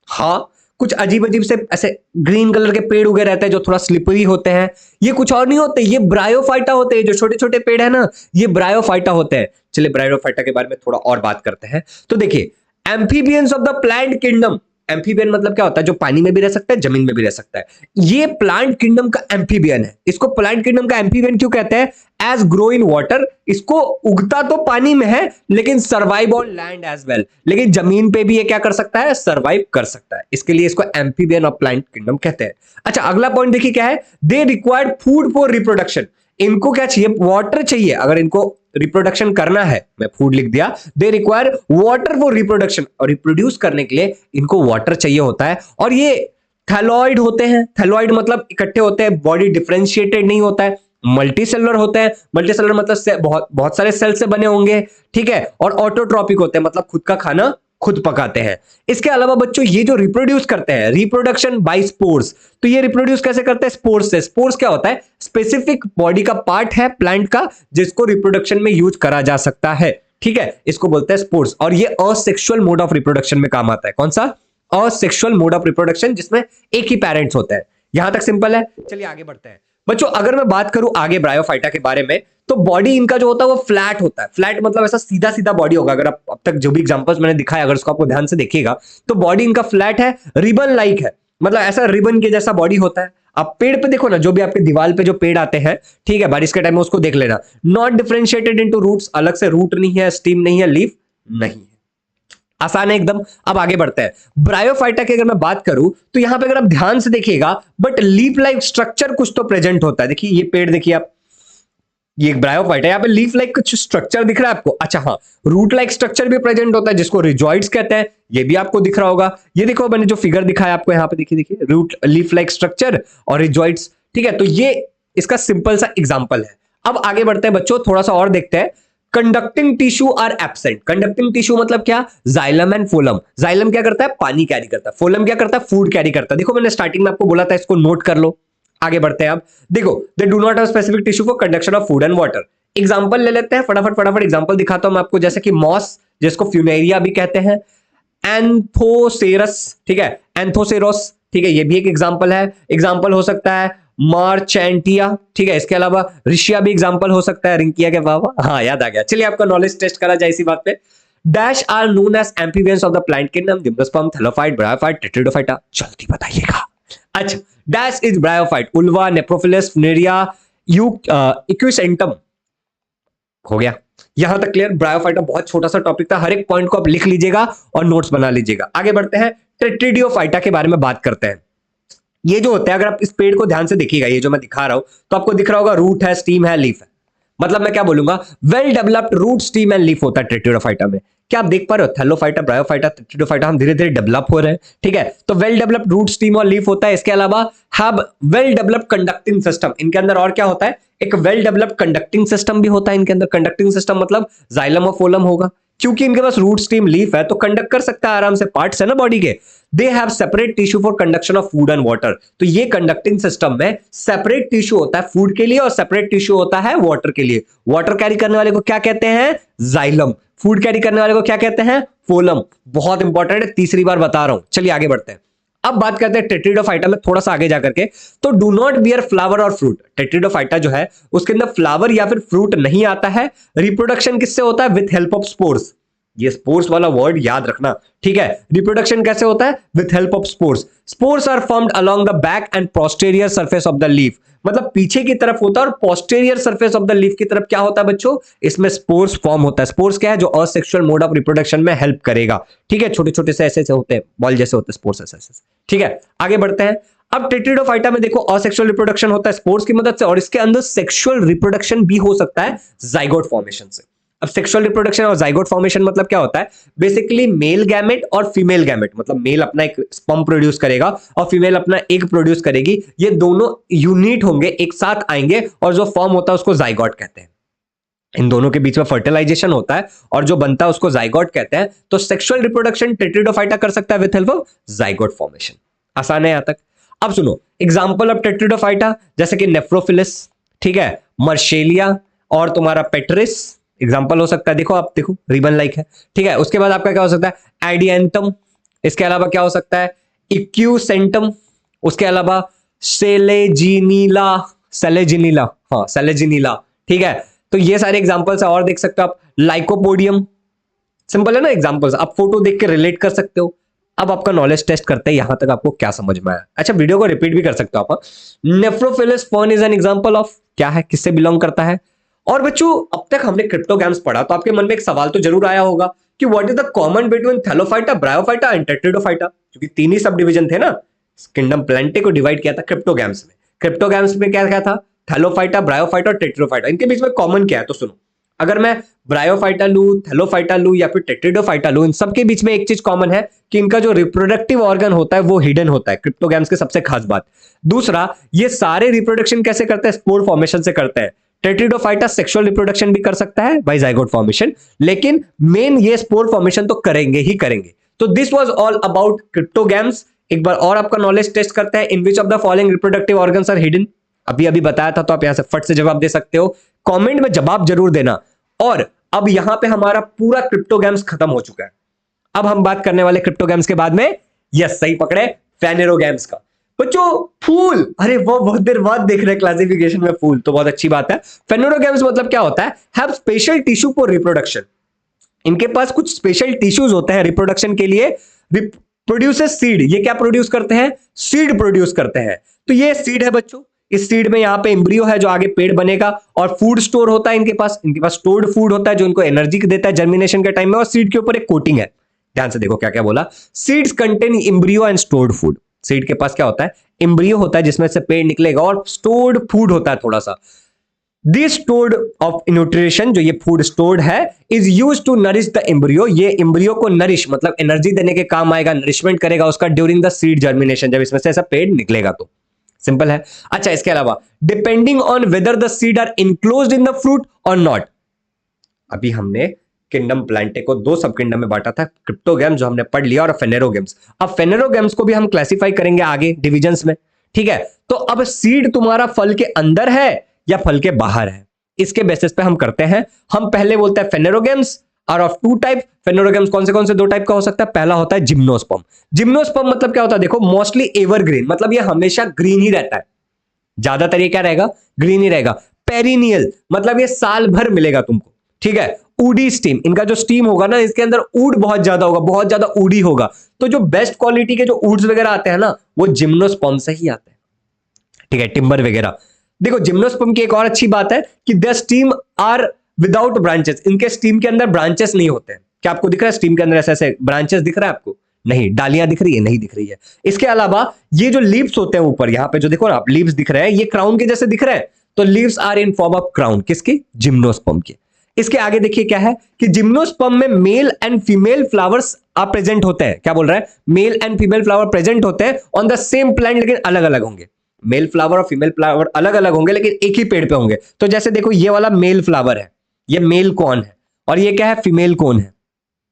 हाँ, कुछ अजीब अजीब से ऐसे ग्रीन कलर के पेड़ उगे रहते हैं जो थोड़ा स्लिपरी होते हैं। ये कुछ और नहीं होते, ये ब्रायोफाइटा होते हैं। जो छोटे छोटे पेड़ है ना, ये ब्रायोफाइटा होते हैं। चलिए ब्रायोफाइटा के बारे में थोड़ा और बात करते हैं। तो देखिए, amphibians of the plant kingdom. Amphibian मतलब क्या होता है? जो पानी में भी रह सकता है, जमीन में भी रह सकता है। ये प्लांट किंगडम का एम्फीबियन है। इसको प्लांट किंगडम का एम्फीबियन क्यों कहते हैं? एज ग्रो इन वाटर, इसको उगता तो पानी में है लेकिन survive on land as well. लेकिन जमीन पे भी ये क्या कर सकता है? सर्वाइव कर सकता है। इसके लिए इसको एम्फीबियन ऑफ प्लांट किंगडम कहते हैं। अच्छा, अगला पॉइंट देखिए क्या है। They required food for reproduction. इनको क्या चाहिए? वाटर चाहिए। अगर इनको रिप्रोडक्शन करना है, मैं फूड लिख दिया, they require water for reproduction. और रिप्रोड्यूस करने के लिए इनको वाटर चाहिए होता है। और ये थैलॉइड होते हैं। थैलॉइड मतलब इकट्ठे होते हैं, बॉडी डिफरेंशिएटेड नहीं होता है, मल्टीसेलुलर होते हैं। मल्टीसेलुलर मतलब बहुत सारे सेल से बने होंगे, ठीक है। और ऑटोट्रॉपिक होते हैं, मतलब खुद का खाना खुद पकाते हैं। इसके अलावा बच्चों, ये जो रिप्रोड्यूस करते हैं, रिप्रोडक्शन बाय स्पोर्स, तो ये रिप्रोड्यूस कैसे करते हैं? स्पोर्स से। स्पोर्स क्या होता है? स्पेसिफिक बॉडी का पार्ट है प्लांट का, जिसको रिप्रोडक्शन में यूज करा जा सकता है, ठीक है। इसको बोलते हैं स्पोर्स। और ये असेक्सुअल मोड ऑफ रिप्रोडक्शन में काम आता है। कौन सा? असेक्सुअल मोड ऑफ रिप्रोडक्शन, जिसमें एक ही पेरेंट्स होते हैं। यहां तक सिंपल है। चलिए आगे बढ़ते हैं बच्चों। अगर मैं बात करूं आगे ब्रायोफाइटा के बारे में, तो बॉडी इनका जो होता है वो फ्लैट होता है। फ्लैट मतलब ऐसा सीधा सीधा बॉडी होगा। अगर आप अब तक जो भी एग्जांपल्स मैंने दिखाया, अगर उसको आपको ध्यान से देखिएगा, तो बॉडी इनका फ्लैट है, रिबन लाइक है। मतलब ऐसा रिबन के जैसा बॉडी होता है। आप पेड़ पे देखो ना, जो भी आपके दीवार पे जो पेड़ आते हैं, ठीक है, बारिश के टाइम में उसको देख लेना। नॉट डिफरेंशिएटेड इनटू रूट्स, अलग से रूट नहीं है, स्टीम नहीं है, लीफ नहीं है। आसान है एकदम। अब आगे बढ़ते हैं। ब्रायोफाइटा की अगर मैं बात करूं, तो यहां पे अगर आप ध्यान से देखिएगा, बट लीफ लाइक स्ट्रक्चर कुछ तो प्रेजेंट होता है। देखिए ये पेड़ देखिए आप, ये एक ब्रायोफाइटा है, यहाँ पे लीफ लाइक कुछ स्ट्रक्चर दिख रहा है आपको। अच्छा हाँ, रूट लाइक स्ट्रक्चर भी प्रेजेंट होता है, जिसको रिजॉइड्स कहते हैं। ये भी आपको दिख रहा होगा। ये देखो मैंने जो फिगर दिखाया आपको यहाँ पे, देखिए देखिए, रूट लीफ लाइक स्ट्रक्चर और रिजॉइड्स, ठीक है। तो ये इसका सिंपल सा एग्जांपल है। अब आगे बढ़ते हैं बच्चों, थोड़ा सा और देखते हैं। Conducting tissue are absent. Conducting tissue मतलब क्या? Xylem and फोलम। जाइलम क्या करता है? पानी कैरी करता है। फोलम क्या करता है? फूड कैरी करता है। देखो मैंने स्टार्टिंग में आपको बोला था, इसको नोट कर लो। आगे बढ़ते हैं। अब देखो, they do not have specific tissue for conduction of food and water. Example ले लेते हैं, फटाफट फटाफट एग्जांपल दिखाता हूं मैं आपको। जैसे कि मॉस, जिसको फ्यूनेरिया भी कहते हैं, एंथोसेरस, ठीक है, एंथोसेरोस, ठीक है, ये भी एक एग्जांपल है। एग्जांपल हो सकता है मार्चेंटिया, ठीक है। इसके अलावा रिशिया भी एग्जांपल हो सकता है। रिंकिया के बाबा, हाँ याद आ गया। चलिए आपका नॉलेज टेस्ट करा जाए इसी बात पे। Dash are known as amphibians of the plant kingdom, gymnosperm, thallophyte, bryophyte, pteridophyta. जल्दी बताइएगा। अच्छा, dash is bryophyte, ulva, nephrolepis, funaria, equisetum. हो गया यहां तक क्लियर। ब्रायोफाइटा बहुत छोटा सा टॉपिक था, हर एक पॉइंट को आप लिख लीजिएगा और नोट्स बना लीजिएगा। आगे बढ़ते हैं, टेट्रिडियोफाइटा के बारे में बात करते हैं। ये जो होता है, अगर आप इस पेड़ को ध्यान से देखिएगा, ये जो मैं दिखा रहा हूं, तो आपको दिख रहा होगा रूट है, स्टीम है, लीफ है। मतलब मैं क्या बोलूंगा? Well developed root, stem and leaf होता है टेट्रिडोफाइटा में। क्या आप देख पा रहे हो? थैलोफाइटा, ब्रायोफाइटा, टेट्रिडोफाइटा, हम धीरे धीरे डेवलप हो रहे हैं, ठीक है। तो वेल डेवलप्ड रूट, स्टीम और लीफ होता है। इसके अलावा have well developed conducting system. इनके अंदर और क्या होता है? एक वेल डेवलप्ड कंडक्टिंग सिस्टम भी होता है इनके अंदर। कंडक्टिंग सिस्टम मतलब जाइलम और फोलम होगा, क्योंकि इनके पास रूट, स्टीम, लीफ है, तो कंडक्ट कर सकता है आराम से, पार्ट्स है ना बॉडी के। They have separate tissue for conduction of food and water. तो ये कंडक्टिंग सिस्टम में सेपरेट टिश्यू होता है फूड के लिए, और सेपरेट टिश्यू होता है वाटर के लिए। वाटर कैरी करने वाले को क्या कहते हैं? जाइलम। फूड कैरी करने वाले को क्या कहते हैं? फोलम। बहुत इंपॉर्टेंट है, तीसरी बार बता रहा हूं। चलिए आगे बढ़ते हैं। अब बात करते हैं टेट्रिडोफाइटा में, थोड़ा सा आगे जाकर के। तो डू नॉट बियर फ्लावर और फ्रूट। टेट्रिडोफाइटा जो है, उसके अंदर फ्लावर या फिर फ्रूट नहीं आता है। रिप्रोडक्शन किससे होता है? With help of spores. ये स्पोर्स वाला वर्ड याद रखना, ठीक है। रिप्रोडक्शन कैसे होता है? With help of spores. Spores are formed along the back and posterior surface of the leaf. मतलब पीछे की तरफ होता है, और posterior surface of the leaf की तरफ क्या होता है बच्चों? इसमें स्पोर्स फॉर्म होता है। स्पोर्स क्या है? जो असेक्सुअल मोड ऑफ रिप्रोडक्शन में हेल्प करेगा, ठीक है। छोटे छोटे से ऐसे होते हैं, बॉल जैसे होते हैं स्पोर्स, ऐसे, ठीक है। आगे बढ़ते हैं। अब टेट्रिडोफाइटा में देखो, असेक्सुअल रिप्रोडक्शन होता है स्पोर्स की मदद से, और इसके अंदर सेक्सुअल रिप्रोडक्शन भी हो सकता है जाइगोट फॉर्मेशन से। अब सेक्सुअल रिप्रोडक्शन और जाइगोट फॉर्मेशन मतलब क्या होता है? बेसिकली मेल गैमेट और फीमेल गैमेट, मतलब मेल अपना एक स्पर्म प्रोड्यूस करेगा और फीमेल अपना एग प्रोड्यूस करेगी। ये दोनों यूनिट होंगे, एक साथ आएंगे और जो फॉर्म होता है उसको जाइगोट कहते हैं। इन दोनों के बीच में फर्टिलाइजेशन होता है और जो बनता है उसको जाइगोट कहते हैं। तो सेक्सुअल रिप्रोडक्शन टेट्रिडोफाइटा कर सकता है with help of zygote formation. आसान है यहां तक? अब सुनो एग्जांपल ऑफ टेट्रिडोफाइटा, जैसे कि नेफ्रोफिलिस, ठीक है, मर्शेलिया और तुम्हारा पेट्रिस एग्जांपल हो सकता है। देखो आप देखो रिबन लाइक है, ठीक है। उसके बाद आपका क्या हो सकता है? एडियंटम। इसके अलावा क्या हो सकता है? इक्यूसेंटम। उसके अलावा सेलेजिनीला, सेलेजिनीला, हाँ सेलेजिनीला, ठीक है। तो ये सारे एग्जांपल्स और देख सकते हो आप। लाइकोपोडियम, सिंपल है ना एग्जांपल्स, आप फोटो देख के रिलेट कर सकते हो। अब आपका नॉलेज टेस्ट करते हैं यहां तक आपको क्या समझ में आया। अच्छा वीडियो को रिपीट भी कर सकते हो आप। Nephrolepis fern is an example of, क्या है, किससे बिलोंग करता है? और बच्चों अब तक हमने क्रिप्टोगैम्स पढ़ा तो आपके मन में एक सवाल तो जरूर आया होगा कि what is the common between thallophyta, bryophyta and pteridophyta, क्योंकि तीन ही सब डिवीजन थे ना। किंगडम प्लांटे को डिवाइड किया था क्रिप्टोगैम्स में। क्रिप्टोगैम्स में क्या क्या था? थैलोफाइटा, ब्रायोफाइटा और टेट्रिडोफाइटा। इनके बीच में कॉमन क्या है? तो सुनो, अगर मैं ब्रायोफाइटा लू, थैलोफाइटा लू या फिर टेट्रिडोफाइटा लू, इन सबके बीच में एक चीज कॉमन है कि इनका जो रिप्रोडक्टिव ऑर्गन होता है वो हिडन होता है। क्रिप्टोगैम्स की सबसे खास बात। दूसरा, ये सारे रिप्रोडक्शन कैसे करते हैं? स्पोर फॉर्मेशन से करते हैं। टेट्रिडोफाइटा सेक्सुअल रिप्रोडक्शन भी कर सकता है बाय जाइगोट फॉर्मेशन, लेकिन मेन ये स्पोर फॉर्मेशन तो करेंगे ही करेंगे। तो this was all about cryptogams. एक बार और आपका नॉलेज टेस्ट करते हैं। In which of the following reproductive organs are hidden? अभी अभी बताया था तो आप यहां से फट से जवाब दे सकते हो। कमेंट में जवाब जरूर देना। और अब यहां पे हमारा पूरा क्रिप्टोगैम्स खत्म हो चुका है। अब हम बात करने वाले क्रिप्टोगैम्स के बाद में, यस सही पकड़े, फेनेरोगैम्स का। बच्चों फूल, अरे वो बहुत देर बाद देख रहे हैं क्लासिफिकेशन में फूल, तो बहुत अच्छी बात है। फेनेरोगैम्स मतलब क्या होता है? Have special tissue for reproduction. इनके पास कुछ स्पेशल टिश्यूज होते हैं रिप्रोडक्शन के लिए। प्रोड्यूसेस सीड, ये क्या प्रोड्यूस करते हैं? सीड प्रोड्यूस करते हैं। तो ये सीड है बच्चों। इस सीड में यहां पे एम्ब्रियो है जो आगे पेड़ बनेगा, और फूड स्टोर होता है इनके पास स्टोर्ड फूड होता है जो इनको एनर्जी देता है जर्मिनेशन के टाइम में। और सीड के ऊपर एक कोटिंग है। ध्यान से देखो क्या क्या बोला। Seeds contain embryo and stored food. Seed के पास क्या होता है? एम्ब्रियो होता है जिसमें से पेड़ निकलेगा, और स्टोर्ड फूड होता है थोड़ा सा। दिस स्टोर्ड ऑफ न्यूट्रिशन, जो ये फूड स्टोर्ड है, is use to nourish the embryo. ये एम्ब्रियो को नरिश मतलब एनर्जी देने के काम आएगा, नरिशमेंट करेगा उसका ड्यूरिंग द सीड जर्मिनेशन, जब इसमें से ऐसा पेड़ निकलेगा तो। सिंपल है। अच्छा इसके अलावा depending on whether the seed are enclosed in the fruit और नॉट। अभी हमने किंगडम प्लांटे को दो सब किंगडम में बांटा था, क्रिप्टोगैम्स जो हमने पढ़ लिया और फेनेरोगैम्स। अब फेनेरोगैम्स को भी हम क्लासिफाई करेंगे आगे डिविजन्स में, ठीक है। तो अब सीड तुम्हारा फल के अंदर है या फल के बाहर है, इसके बेसिस पे हम करते हैं। हम पहले बोलते हैं phanerogams are of two type. Phanerogams कौन से दो टाइप का हो सकता है? पहला होता है जिम्नोस्पर्म। जिम्नोस्पर्म मतलब क्या होता है? देखो मोस्टली एवरग्रीन, मतलब ये हमेशा ग्रीन ही रहता है, ज्यादातर ये क्या रहेगा? ग्रीन ही रहेगा। पेरिनियल मतलब ये साल भर मिलेगा तुमको, ठीक है। ऊडी स्टीम, इनका जो स्टीम होगा ना, इसके अंदर ऊड बहुत ज्यादा होगा, बहुत ज्यादा ऊडी होगा। तो जो बेस्ट क्वालिटी के जो ऊड्स वगैरह आते हैं ना, वो जिम्नोस्पर्म से ही आते हैं, ठीक है, टिम्बर वगैरह। देखो जिम्नोस्पर्म की एक और अच्छी बात है कि the stem are without branches. इनके स्टीम के अंदर ब्रांचेस नहीं होते हैं। क्या आपको दिख रहा है स्टीम के अंदर ऐसे ऐसे ब्रांचेस दिख रहा है आपको? नहीं। डालियां दिख रही है? नहीं दिख रही है। इसके अलावा ये जो लीव्स होते हैं ऊपर, यहां पे जो देखो ना आप लीव्स दिख रहे हैं, ये क्राउन के जैसे दिख रहे हैं। तो leaves are in form of crown, किसके? जिम्नोस्पर्म के। इसके आगे देखिए क्या है कि जिम्नोस्पर्म में मेल एंड फीमेल फ्लावर्स आप प्रेजेंट होते हैं। क्या बोल रहा है? Male and female flower present होते हैं ऑन द सेम प्लांट, लेकिन अलग अलग होंगे। मेल फ्लावर और फीमेल फ्लावर अलग अलग होंगे लेकिन एक ही पेड़ पे होंगे। तो जैसे देखो ये वाला मेल फ्लावर है, ये मेल कौन है, और ये क्या है? फीमेल कौन है।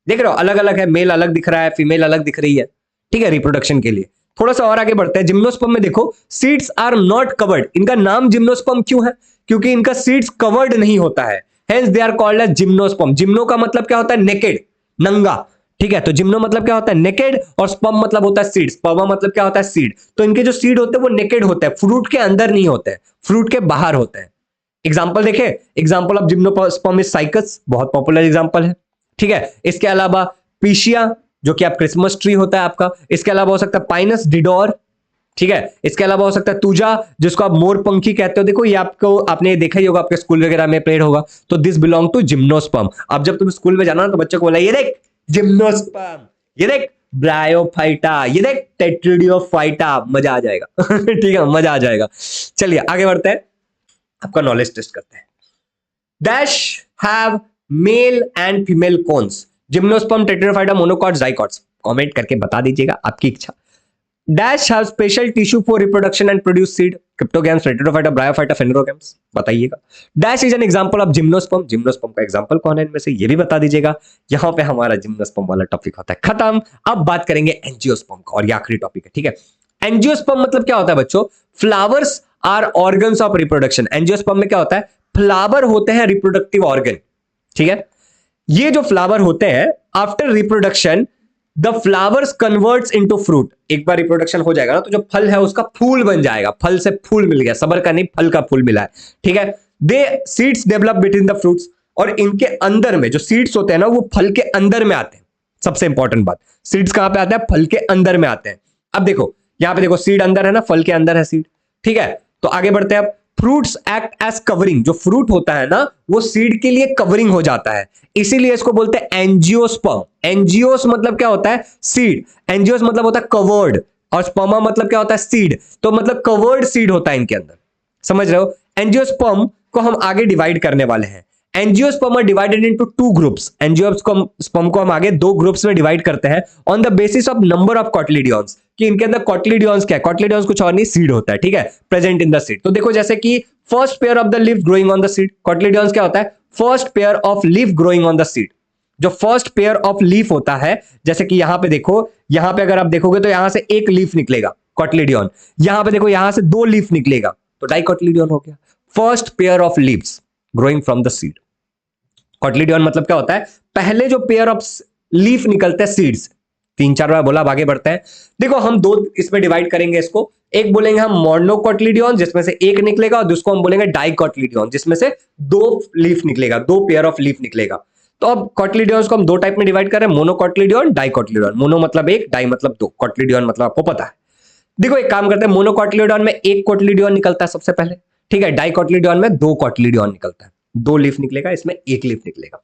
देख रहे हो अलग अलग है, मेल अलग दिख रहा है, फीमेल अलग दिख रही है, ठीक है, रिप्रोडक्शन के लिए। थोड़ा सा और आगे बढ़ते हैं। जिम्नोस्पर्म में देखो सीड्स आर नॉट कवर्ड। इनका नाम जिम्नोस्पर्म क्यों है? क्योंकि इनका सीड्स कवर्ड नहीं होता है, hence they are called as gymnosperm. Gymno का मतलब क्या होता है? नेकेड, नंगा, ठीक है। तो जिम्नो मतलब क्या होता है? नेकेड, और स्पर्म मतलब होता है सीड। स्पर्मा मतलब क्या होता है? सीड। तो इनके जो सीड होते हैं वो नेकेड होते हैं, फ्रूट के अंदर नहीं होते हैं, फ्रूट के बाहर होते हैं। एग्जाम्पल देखे, example of gymnosperm is cycas, बहुत पॉपुलर एग्जाम्पल है, ठीक है। इसके अलावा पीशिया, जो कि आप क्रिसमस ट्री होता है आपका। इसके अलावा हो सकता है पाइनस डिडोर, ठीक है। इसके अलावा हो सकता है तुजा, जिसको आप मोर पंखी कहते हो। देखो ये आपको, आपने देखा ही होगा, आपके स्कूल वगैरह में पेड़ होगा। तो दिस बिलोंग टू जिम्नोस्पर्म। अब जब तुम स्कूल में जाना ना तो बच्चों को बोला ये देख जिम्नोस्पर्म, ये देख ब्रायोफाइटा, ये देख टेट्रिडियोफाइटा, मजा आ जाएगा ठीक है, मजा आ जाएगा। चलिए आगे बढ़ते हैं, आपका नॉलेज टेस्ट करते हैं। Dash have male and female cones, gymnosperm, pteridophyta, monocots, dicots? Comment करके बता दीजिएगा, आपकी इच्छा। Dash have special tissue for reproduction and produce seed, cryptogams, pteridophyta, bryophyta, phanerogams? बताइएगा। Dash is an example of gymnosperm, gymnosperm का example कौन है इनमें से, ये भी बता दीजिएगा। यहां पे हमारा जिम्नोस्पर्म वाला टॉपिक होता है खत्म। अब बात करेंगे एंजियोस्पर्म का, और ये आखिरी टॉपिक है, ठीक है। एंजियोस्पर्म मतलब क्या होता है बच्चों? Flowers are organs of reproduction. Angiosperm में क्या होता है? फ्लावर होते हैं रिप्रोडक्टिव ऑर्गन, ठीक है। ये जो फ्लावर होते हैं, after reproduction the flowers converts into fruit. एक बार रिप्रोडक्शन हो जाएगा ना, तो जो फल है उसका फूल बन जाएगा। फल से फूल मिल गया, सबर का नहीं, फल का फूल मिला है, ठीक है। They seeds develop between the fruits, और इनके अंदर में जो सीड्स होते हैं ना, वो फल के अंदर में आते हैं। सबसे इंपॉर्टेंट बात, सीड्स कहां पे आते हैं? फल के अंदर में आते हैं। अब देखो यहां पे, देखो सीड अंदर है ना, फल के अंदर है सीड, ठीक है। तो आगे बढ़ते हैं। अब फ्रूट्स एक्ट एज कवरिंग, जो फ्रूट होता है ना, वो सीड के लिए कवरिंग हो जाता है, इसीलिए इसको बोलते हैं एंजियोस्पर्म। एंजियोस मतलब क्या होता है? सीड। एंजियोस मतलब होता है कवर्ड, और स्पर्मा मतलब क्या होता है? सीड। तो मतलब कवर्ड सीड होता है इनके अंदर, समझ रहे हो। एंजियोस्पर्म को हम आगे डिवाइड करने वाले हैं। Angiosperm are divided into two groups. Angiosperm को हम आगे दो ग्रुप्स में डिवाइड करते हैं on the basis of number of cotyledons, कि इनके अंदर कॉटिलिडियंस क्या है? कॉटिलिडियंस कुछ और नहीं, सीड होता है, ठीक है, प्रेजेंट इन द सीड। तो देखो जैसे कि first pair of the leaf growing on the seed, cotyledons क्या होता है? First pair of leaf growing on the seed. जो फर्स्ट पेयर ऑफ लीफ होता है, जैसे कि यहां पे देखो, यहां पे अगर आप देखोगे तो यहां से एक लीफ निकलेगा, कॉटिलिडियन। यहां पे देखो, यहां से दो लीफ निकलेगा, तो डाइकोटिलिडियन हो गया। First pair of leaves growing from the seed. Cotyledon मतलब क्या होता है? पहले जो पेयर ऑफ लीफ निकलते हैं सीड्स, तीन चार बार बोला, आगे बढ़ते हैं। देखो हम दो इसमें डिवाइड करेंगे इसको। एक बोलेंगे हम मोनोकोटिलिडियन, जिसमें से एक निकलेगा, और दूसरा हम बोलेंगे डाइकोटिलिडियन, जिसमें से दो लीफ निकलेगा, दो पेयर ऑफ लीफ निकलेगा। तो अब कॉटिलिडियंस को हम दो टाइप में डिवाइड कर रहे हैं, मोनोकोटिलिडियन, डाइकोटिलिडियन। मोनो मतलब एक, डाई मतलब दो, कोटिलिडियन मतलब आपको पता है। देखो एक काम करते हैं, मोनोकोटिलिडियन में एक कोटिलिडियन निकलता है सबसे पहले, ठीक है। डाइकोटिलिडियन में दो कोटिलिडियन निकलता है, दो लीफ निकलेगा, इसमें एक लीफ निकलेगा।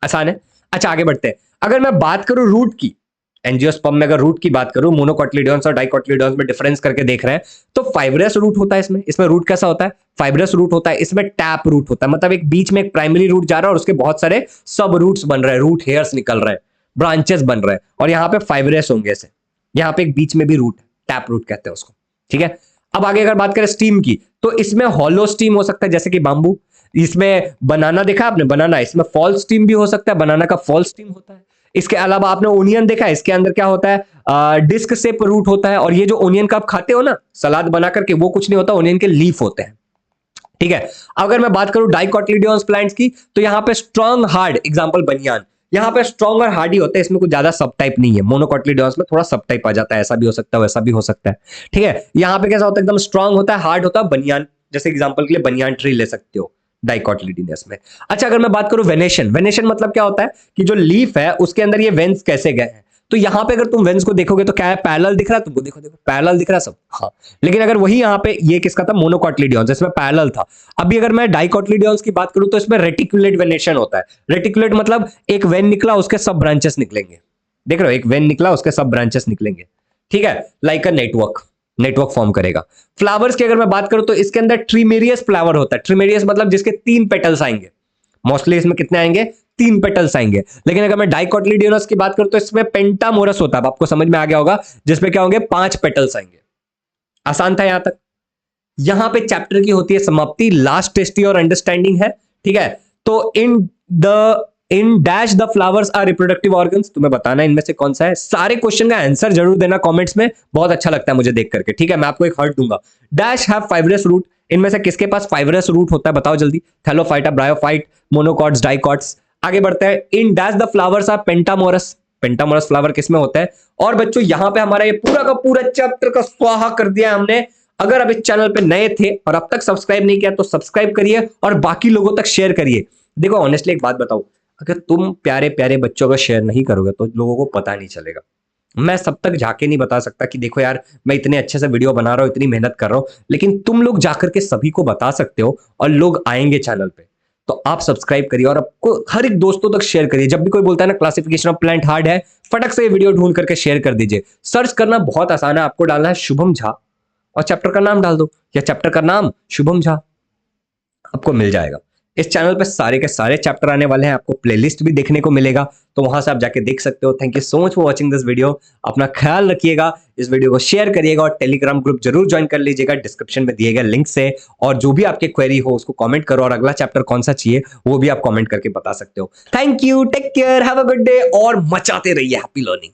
आसान है। अच्छा आगे बढ़ते हैं। अगर मैं बात करूं रूट की, एंजियोस्पर्म में अगर रूट की बात करूं, मोनोकोटिलिडियंस और डाइकोटिलिडियंस में डिफरेंस करके देख रहे हैं, तो फाइब्रस रूट होता है इसमें। इसमें रूट कैसा होता है? फाइब्रस रूट होता है। इसमें टैप रूट होता है, मतलब एक बीच में एक प्राइमरी रूट जा रहा है और उसके बहुत सारे सब रूट्स बन रहे हैं, रूट हेयर्स निकल रहे हैं, ब्रांचेस बन रहे हैं, और यहाँ पे फाइब्रस होंगे ऐसे। यहाँ पे एक बीच में भी रूट, टैप रूट कहते हैं उसको, ठीक है। अब आगे अगर बात करें स्टीम की, तो इसमें हॉलो स्टीम हो सकता है, जैसे कि बांबू। इसमें बनाना देखा आपने, बनाना, इसमें फॉल्स स्टीम भी हो सकता है, बनाना का फॉल्स स्टीम होता है। इसके अलावा आपने ओनियन देखा है, इसके अंदर क्या होता है? डिस्क शेप रूट होता है। और ये जो ओनियन का आप खाते हो ना सलाद बना करके, वो कुछ नहीं होता, ओनियन के लीफ होते हैं, ठीक है। अगर मैं बात करूं डाइकोटिलिडियंस प्लांट्स की, तो यहां पे स्ट्रॉन्ग हार्ड, एग्जांपल बनियान, यहां पे स्ट्रॉन्ग और हार्डी होते हैं, इसमें कुछ ज्यादा सब टाइप नहीं है। मोनोकोटिलिडियंस में थोड़ा सब टाइप आ जाता है, ऐसा भी हो सकता है, वैसा भी हो सकता है, ठीक है। यहां पे कैसा होता है? एकदम स्ट्रॉन्ग होता है, हार्ड होता है, बनियान, जैसे एग्जांपल के लिए बनियान ट्री ले सकते हो डाइकोटिलिडियस में। अच्छा अगर मैं बात करूं वेनेशन, वेनेशन मतलब क्या होता है? कि जो लीफ है उसके अंदर ये वेन्स कैसे गए हैं। तो यहां पे अगर तुम वेन्स को देखोगे तो क्या है? पैरेलल दिख रहा है तुमको, देखो देखो पैरेलल दिख रहा है सब, हाँ। लेकिन अगर वही यहां पे, ये किसका था? मोनोकोटिलिडियंस, इसमें पैरेलल था। अभी अगर मैं डाइकोटिलिडियंस की बात करूं, तो इसमें रेटिकुलेट वेनेशन होता है। रेटिकुलेट मतलब एक वेन निकला, उसके सब ब्रांचेस निकलेंगे, देख रहे हो, एक वेन निकला, उसके सब ब्रांचेस निकलेंगे, ठीक है, like a network, network form करेगा। फ्लावर्स की अगर मैं बात करूं, तो इसके अंदर ट्रिमेरियस फ्लावर होता है। ट्रिमेरियस मतलब जिसके तीन पेटल्स आएंगे, मोस्टली इसमें कितने आएंगे? तीन पेटल्स आएंगे। लेकिन अगर मैं डाइकोटिलिडियस की बात करूं, तो इसमें पेंटामोरस होता है, आपको समझ में आ गया होगा, जिसमें क्या होंगे? पांच पेटल्स आएंगे। आसान था यहां तक। यहां पे चैप्टर की होती है समाप्ति, लास्ट टेस्ट और अंडरस्टैंडिंग है, ठीक है। तो in dash the flowers are reproductive organs, तुम्हें बताना है इनमें से कौन सा है। सारे क्वेश्चन का आंसर जरूर देना कमेंट्स में, बहुत अच्छा लगता है मुझे देख करके, ठीक है। मैं आपको एक हर्ट दूंगा। डैश हैव फाइब्रस रूट, इनमें से किसके पास फाइब्रस रूट होता है? बताओ जल्दी। Thallophyta, bryophyte, monocots, dicots. आगे बढ़ते हैं। In dash the flowers are pentamerous, pentamerous flower किसमें होता है? और बच्चों यहां पे हमारा ये पूरा का पूरा चैप्टर का स्वाहा कर दिया हमने। अगर अब इस चैनल पे नए थे और अब तक सब्सक्राइब नहीं किया, तो सब्सक्राइब करिए और बाकी लोगों तक शेयर करिए। देखो ऑनेस्टली एक बात बताओ, अगर तुम प्यारे प्यारे बच्चों का शेयर नहीं करोगे तो लोगों को पता नहीं चलेगा। मैं सब तक जाके नहीं बता सकता कि देखो यार मैं इतने अच्छे से वीडियो बना रहा हूं, इतनी मेहनत कर रहा हूं, लेकिन तुम लोग जाकर के सभी को बता सकते हो और लोग आएंगे चैनल पे। तो आप सब्सक्राइब करिए और आपको हर एक दोस्तों तक शेयर करिए। जब भी कोई बोलता है ना क्लासिफिकेशन ऑफ प्लांट हार्ड है, फटक से ये वीडियो ढूंढ करके शेयर कर दीजिए। सर्च करना बहुत आसान है, आपको डालना है शुभम झा और चैप्टर का नाम डाल दो, या चैप्टर का नाम शुभम झा, आपको मिल जाएगा। इस चैनल पे सारे के सारे चैप्टर आने वाले हैं, आपको प्लेलिस्ट भी देखने को मिलेगा, तो वहां से आप जाके देख सकते हो। Thank you so much for watching this video. अपना ख्याल रखिएगा, इस वीडियो को शेयर करिएगा और टेलीग्राम ग्रुप जरूर ज्वाइन कर लीजिएगा डिस्क्रिप्शन में दिए गए लिंक से। और जो भी आपके क्वेरी हो उसको कमेंट करो, और अगला चैप्टर कौन सा चाहिए वो भी आप कमेंट करके बता सकते हो। Thank you, take care, have a good day और मचाते रहिए। Happy learning.